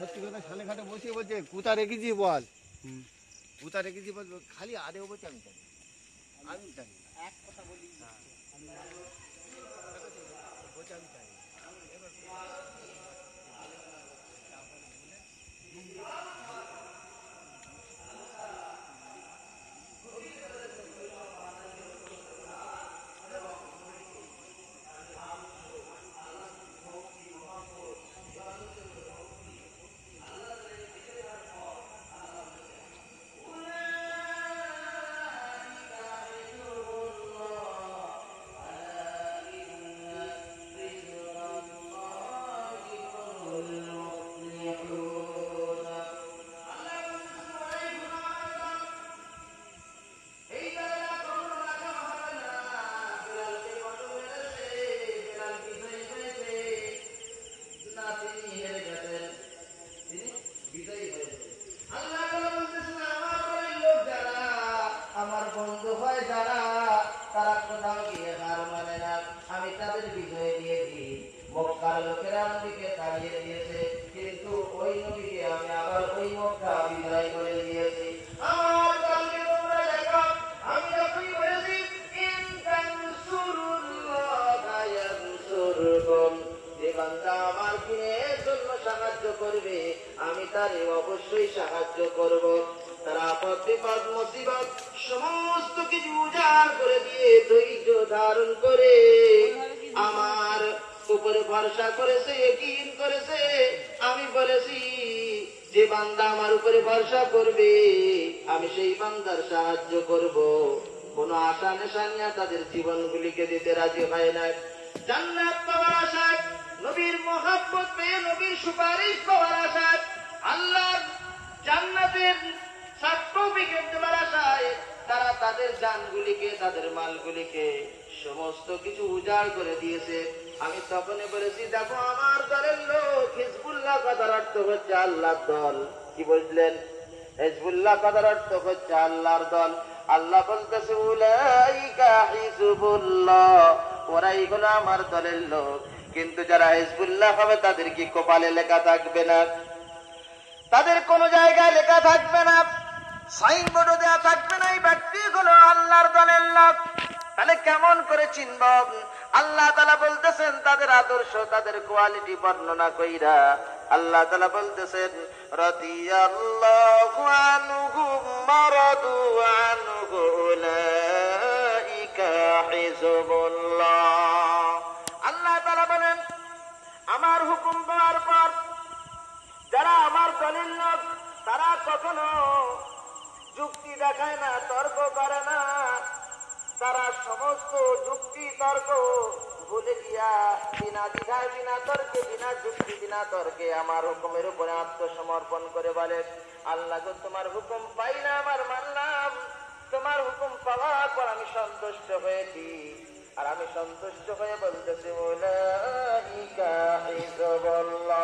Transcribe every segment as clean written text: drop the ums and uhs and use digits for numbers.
সত্যি কথা সামনে ঘাটে বসিয়ে বলছে কোথা রেখেছি বল, কোথা রেখেছি বল, খালি আদেও বলছে আমি জানি, আমি জানি এক কথা বলি বলছে আমি জানি। আমার বন্ধু হয় যারা, তারা কোথাও গিয়ে হার মানে না, আমি তাদের বিজয় দিয়েছি। মক্কার লোকেরা নবীকে তাড়িয়ে দিয়েছে, কিন্তু ওই নবীকে আমি আবার ওই মক্কা বিজয় করে দিয়েছি। আমার দলকে তোমরা দেখো, আমি যখনই বলেছি ইন তানসুরুল্লাহা ইয়ানসুরকুম, যে বান্দা আমার দ্বীনের জন্য সাহায্য করবে আমি তারে অবশ্যই সাহায্য করব। তারা আপদ বিপদ মুসিবত সমস্ত কিছু উজাড় করে দিয়ে ধৈর্য ধারণ করে আমার উপরে ভরসা করেছে, ইয়াকিন করেছে। আমি বলেছি যে বান্দা আমার উপরে ভরসা করবে আমি সেই বান্দার সাহায্য করব। কোন আশা নেশা নিয়ে তাদের জীবনগুলিকে দিতে রাজি হয় না। জান্নাত পাওয়ার আশায়, নবীর মহব্বত পেয়ে নবীর সুপারিশ পাওয়ার আশায়, আল্লাহর জান্নাতের সার্টিফিকেট দেওয়ার আশায় তারা তাদের জানগুলিকে, তাদের মালগুলিকে সমস্ত কিছু উজাড় করে দিয়েছে। আমি তখনই বলেছি দেখো আমার দলের লোক হিজবুল্লাহ, কথার অর্থ হচ্ছে আল্লাহর দল। কি বুঝলেন? হিজবুল্লাহ কথার অর্থ হচ্ছে আল্লাহর দল। আল্লাহ বলতেছে উলাইকা হিজবুল্লাহ, ওরাই হলো আমার দলের লোক। কিন্তু যারা হিজবুল্লাহ হবে তাদের কি কপালে লেখা থাকবে না? তাদের কোন জায়গায় লেখা থাকবে না, সাইনবোর্ডও দেওয়া থাকবে না এই ব্যক্তি হলো আল্লাহর দলের লোক। তাহলে কেমন করে চিনব? আল্লাহ তাআলা বলতেছেন তাদের আদর্শ, তাদের কোয়ালিটি বর্ণনা কইরা আল্লাহ তাআলা বলতেছেন রাদিয়াল্লাহু আনহুম মারাদু আনহু উলাইকা হিজবুল্লাহ। আল্লাহ তাআলা বলেন আমার হুকুম পাওয়ার পর যারা আমার দলের লোক তারা কখনো যুক্তি দেখায় না, তর্ক করে না। তারা সমস্ত যুক্তি তর্ক ভুলে গিয়া বিনা দ্বিধায়, বিনা তর্কে, বিনা যুক্তি, বিনা তর্কে আমার হুকুমের উপরে আত্মসমর্পণ করে বলে আল্লাহ গো তোমার হুকুম পাইলাম আর মানলাম, তোমার হুকুম পাওয়ার পর আমি সন্তুষ্ট হয়েছি। আর আমি সন্তুষ্ট হয়ে বলতেছি উলাইকা হিজবুল্লাহ।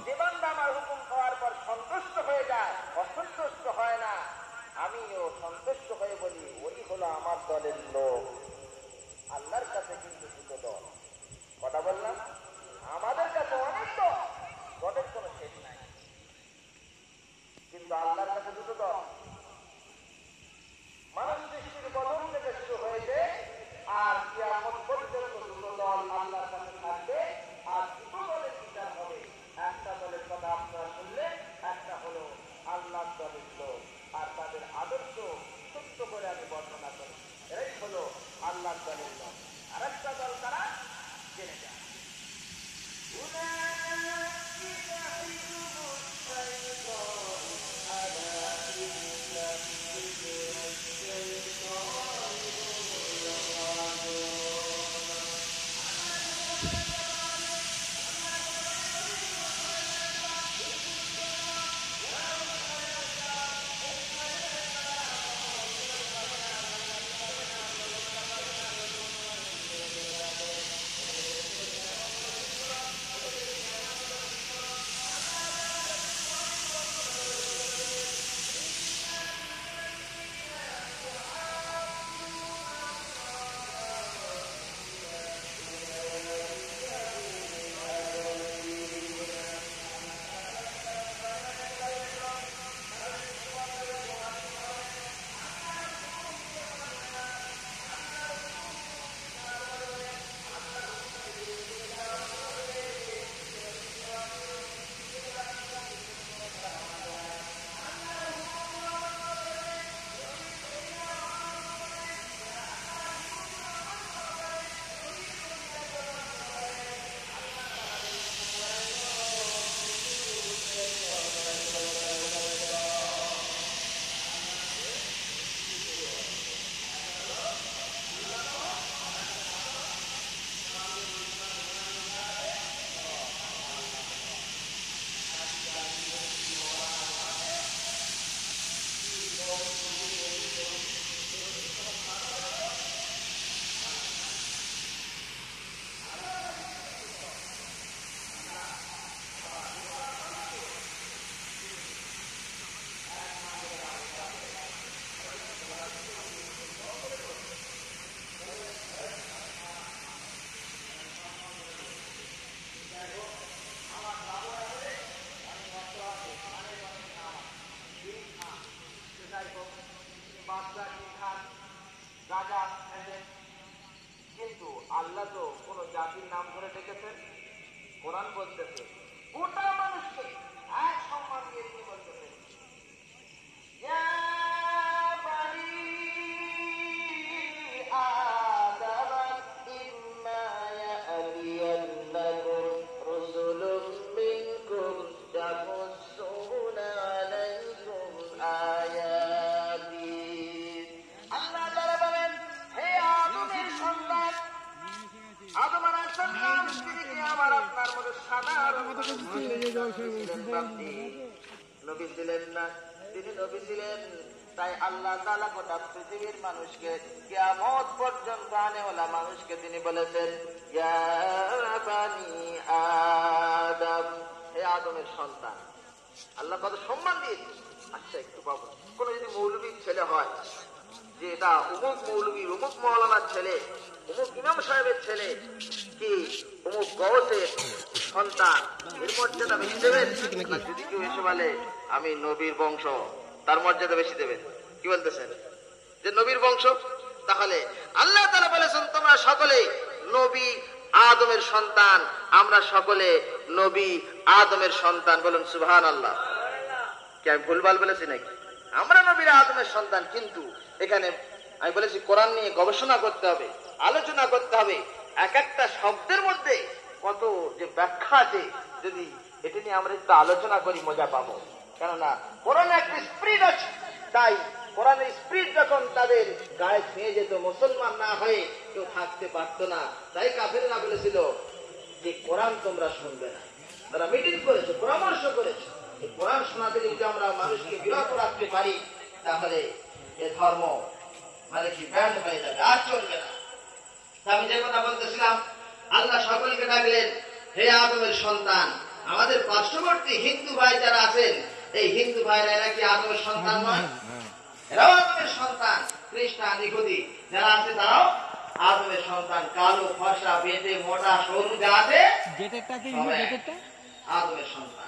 যে বান্দা আমার হুকুম পাওয়ার পর সন্তুষ্ট হয়ে যায়, অসন্তুষ্ট হয় না, আমিও সন্তুষ্ট হয়ে বলি ওই হলো আমার দলের লোক। আল্লাহর কাছে কিন্তু দুটো দল, কথা বললাম আমাদের কাছে অনেক দল, দলের কোনো শেষ নাই, কিন্তু আল্লাহর কাছে দুটো দল। মানুষ সৃষ্টির প্রথম থেকে শুরু হয়েছে আর কিয়ামত পর্যন্ত দুটো দল আল্লাহর কাছে থাকবে। আর দুটো দলের বিচার হবে। একটা দলের কথা আপনারা শুনলেন, একটা হলো আল্লাহর দলের লোক, আর তাদের আদর্শ সত্য করে আমি বর্ণনা করি, এরাই হলো আল্লাহর দলের লোক। আর একটা দল তারা জেনে যায় উলাইকা হিজবুশ শাইতান আলা আপনি নবী ছিলেন না, তিনি নবী ছিলেন। তাই আল্লাহ তাআলা গোটা পৃথিবীর মানুষকে কিয়ামত পর্যন্ত আনেওয়ালা মানুষকে তিনি বলেছেন, ইয়া বানি আদম, হে আদমের সন্তান। আল্লাহ কত সম্মান দিয়েছে। আচ্ছা একটু বাবু, কোন যদি মৌলবীর ছেলে হয় যে এটা অমুক মৌলবী, অমুক মৌলানার ছেলে, অমুক ইমাম সাহেবের ছেলে, কি অমুক গৌসের সন্তান, এর মর্যাদা বেশি দেবেন? না যদি কেউ এসে বলে আমি নবীর বংশ, তার মর্যাদা বেশি দেবেন? কি বলতেছেন যে নবীর বংশ? তাহলে আল্লাহ তাআলা বলেছেন তোমরা সকলে নবী আদমের সন্তান, আমরা সকলে নবী আদমের সন্তান। বলুন সুবহানাল্লাহ। কি আমি ভুলভাল বলেছি নাকি? আমরা নবীর আদমের সন্তান, কিন্তু এখানে আমি বলেছি কোরআন নিয়ে গবেষণা করতে হবে, আলোচনা করতে হবে। এক একটা শব্দের মধ্যে কত যে ব্যাখ্যা আছে, যদি এটা নিয়ে আমরা একটু আলোচনা করি মজা পাবো। কেননা কোরআনে একটা স্পিরিট আছে, তাই কোরআনের স্পিরিট যখন তাদের গায়ে ছুঁয়ে যেত, মুসলমান না হয়ে কেউ থাকতে পারতো না। তাই কাফেররা বলেছিল যে কোরআন তোমরা শুনবে না। তারা মিটিং করেছে, পরামর্শ করেছে, এই কোরআন শোনাতে যদি আমরা মানুষকে বিরত রাখতে পারি, তাহলে এ ধর্ম মানে কি ব্যান্ড হয়ে যাবে, আর চলবে না। আমি যে কথা বলতেছিলাম, আল্লাহ সকলকে ডাকলেন হে আদমের সন্তান। আমাদের পার্শ্ববর্তী হিন্দু ভাই যারা আছেন, এই হিন্দু ভাইরা এরা কি আদমের সন্তান নয়? এরাও আদমের সন্তান। খ্রিস্টান, ইহুদি যারা আছে তারাও আদমের সন্তান। কালো, ফর্সা, বেটে, মোটা, সরু যা আছে আদমের সন্তান।